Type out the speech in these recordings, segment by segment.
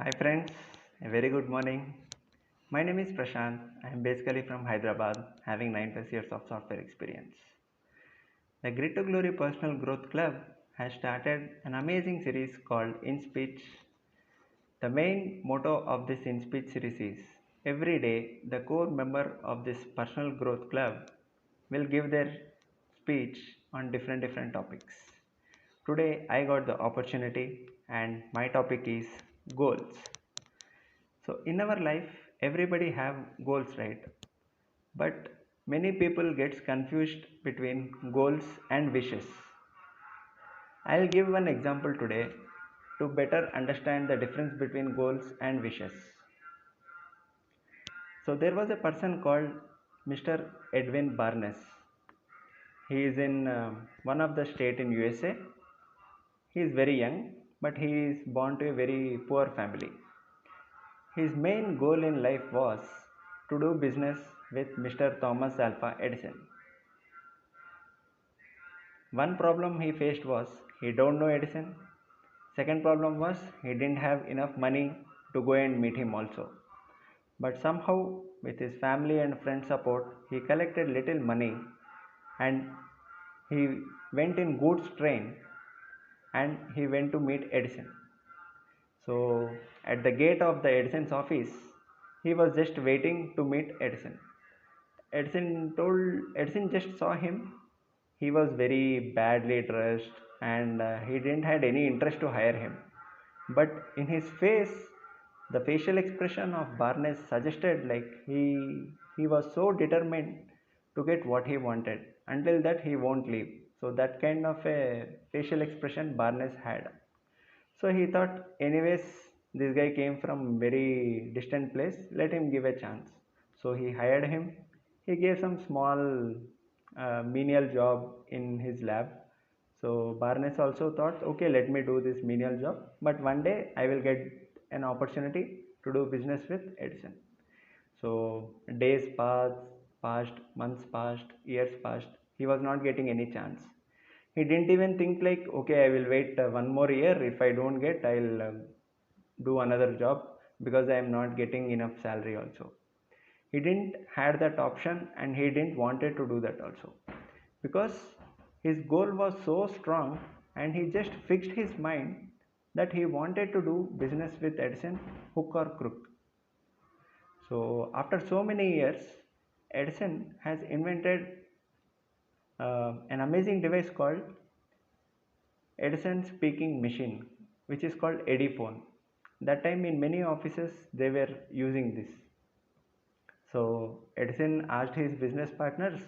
Hi friends, a very good morning. My name is Prashant. I am basically from Hyderabad, having 9 plus years of software experience. The Grit to Glory Personal Growth Club has started an amazing series called InSpeech. The main motto of this InSpeech series is every day the core member of this personal growth club will give their speech on different topics. Today I got the opportunity and my topic is goals. So in our life, everybody have goals, right? But many people gets confused between goals and wishes. I'll give one example today to better understand the difference between goals and wishes. So there was a person called Mr. Edwin Barnes. He is in one of the state in USA. He is very young, but he is born to a very poor family. His main goal in life was to do business with Mr. Thomas Alva Edison. One problem he faced was he don't know Edison. Second problem was he didn't have enough money to go and meet him also. But somehow with his family and friend support he collected little money and he went in goods train and he went to meet Edison. So at the gate of the Edison's office he was just waiting to meet Edison. Edison just saw him. He was very badly dressed and he didn't had any interest to hire him. But in his face, the facial expression of Barnes suggested like he was so determined to get what he wanted. Until that he won't leave. So that kind of a facial expression Barnes had. So he thought, anyways, this guy came from very distant place. Let him give a chance. So he hired him. He gave some small menial job in his lab. So Barnes also thought, okay, let me do this menial job. But one day I will get an opportunity to do business with Edison. So days passed, months passed, years passed. He was not getting any chance. He didn't even think like, okay, I will wait one more year. If I don't get, I'll do another job because I am not getting enough salary also. He didn't had that option and he didn't wanted to do that also because his goal was so strong and he just fixed his mind that he wanted to do business with Edison, hook or crook. So after so many years, Edison has invented an amazing device called Edison speaking machine, which is called Ediphone. That time in many offices they were using this. So Edison asked his business partners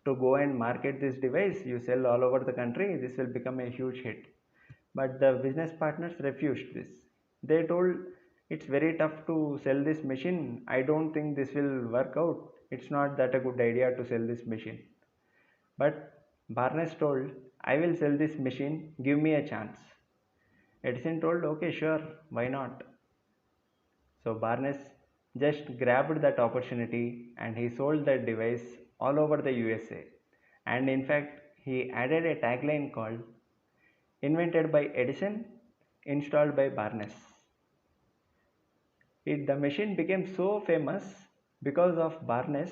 to go and market this device. You sell all over the country, this will become a huge hit. But the business partners refused this. They told it's very tough to sell this machine. I don't think this will work out. It's not that a good idea to sell this machine. But Barnes told, I will sell this machine, give me a chance. Edison told, okay, sure, why not? So Barnes just grabbed that opportunity and he sold that device all over the USA. And in fact, he added a tagline called invented by Edison, installed by Barnes. The machine became so famous because of Barnes,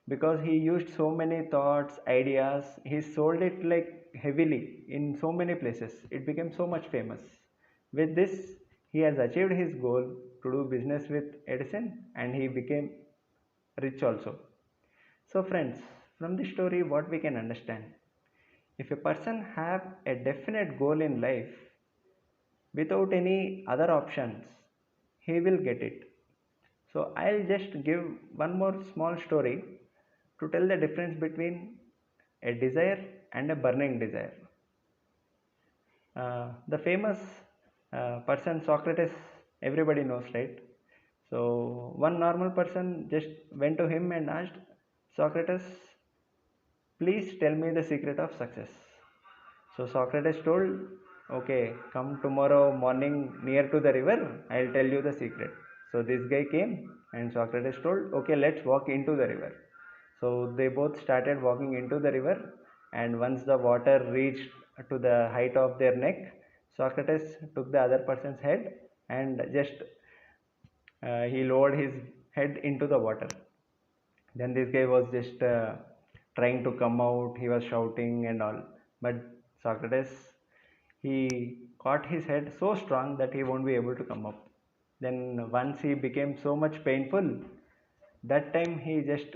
because he used so many thoughts, ideas. He sold it like heavily in so many places. It became so much famous. With this, he has achieved his goal to do business with Edison and he became rich also. So friends, from this story what we can understand, if a person have a definite goal in life without any other options, he will get it. So I'll just give one more small story to tell the difference between a desire and a burning desire. The famous person Socrates, everybody knows, right? So one normal person just went to him and asked, Socrates, please tell me the secret of success. So Socrates told, okay, come tomorrow morning near to the river, I'll tell you the secret. So this guy came and Socrates told, okay, let's walk into the river. So they both started walking into the river, and once the water reached to the height of their neck, Socrates took the other person's head and just He lowered his head into the water. Then this guy was just trying to come out. He was shouting and all. But Socrates, he caught his head so strong that he won't be able to come up. Then once he became so much painful, that time he just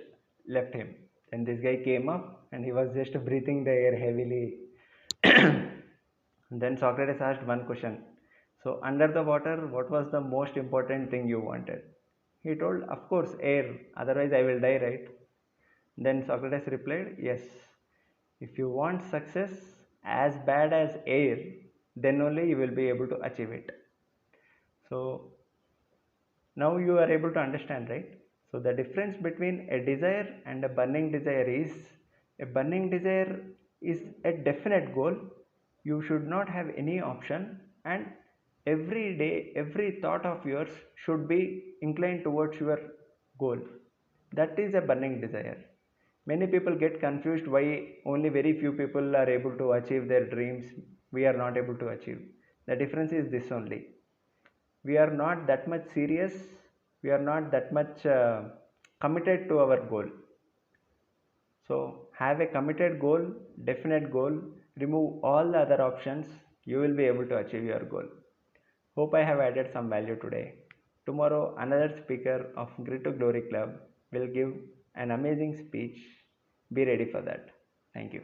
left him. Then this guy came up and he was just breathing the air heavily. Then Socrates asked one question. So, under the water, what was the most important thing you wanted? He told, of course, air, otherwise I will die, right? Then Socrates replied, yes. If you want success as bad as air, then only you will be able to achieve it. So, now you are able to understand, right? So the difference between a desire and a burning desire is, a burning desire is a definite goal. You should not have any option, and every day, every thought of yours should be inclined towards your goal. That is a burning desire. Many people get confused why only very few people are able to achieve their dreams, we are not able to achieve. The difference is this only: we are not that much serious, we are not that much committed to our goal. So have a committed goal, definite goal, remove all the other options, you will be able to achieve your goal. Hope I have added some value today. Tomorrow another speaker of Grit to Glory Club will give an amazing speech. Be ready for that. Thank you.